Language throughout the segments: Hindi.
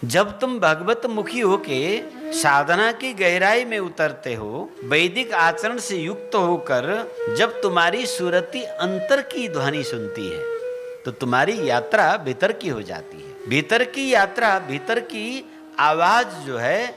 जब तुम भगवत मुखी होके साधना की गहराई में उतरते हो, वैदिक आचरण से युक्त होकर जब तुम्हारी सुरति अंतर की ध्वनि सुनती है तो तुम्हारी यात्रा भीतर की हो जाती है। भीतर की यात्रा, भीतर की आवाज जो है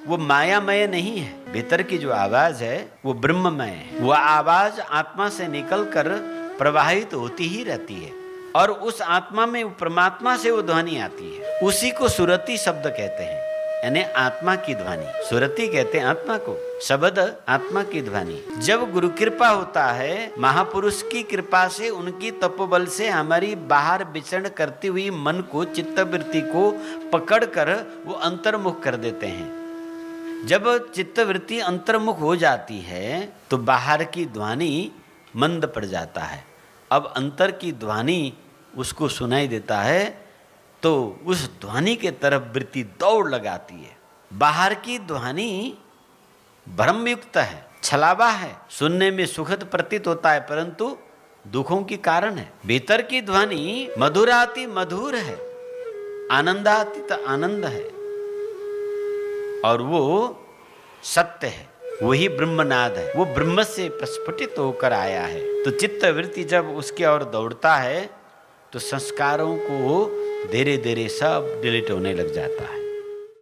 वो मायामय नहीं है। भीतर की जो आवाज है वो ब्रह्ममय है। वो आवाज आत्मा से निकलकर प्रवाहित होती ही रहती है और उस आत्मा में परमात्मा से वो ध्वनि आती है। उसी को सुरति शब्द कहते हैं, यानी आत्मा की ध्वनि। सुरति कहते हैं आत्मा को, शब्द आत्मा की ध्वनि। जब गुरु कृपा होता है, महापुरुष की कृपा से, उनकी तपोबल से हमारी बाहर विचरण करती हुई मन को, चित्तवृत्ति को पकड़कर वो अंतर्मुख कर देते हैं। जब चित्तवृत्ति अंतर्मुख हो जाती है तो बाहर की ध्वनि मंद पड़ जाता है। अब अंतर की ध्वनि उसको सुनाई देता है तो उस ध्वनि के तरफ वृत्ति दौड़ लगाती है। बाहर की ध्वनि भ्रमयुक्त है, छलावा है, सुनने में सुखद प्रतीत होता है परंतु दुखों की कारण है। भीतर की ध्वनि मधुराति मधुर है, आनंदातीत आनंद है और वो सत्य है, वही ब्रह्मनाद है, वो ब्रह्म से प्रस्फुटित होकर आया है। तो चित्तवृत्ति जब उसके ओर दौड़ता है तो संस्कारों को धीरे धीरे सब डिलीट होने लग जाता है।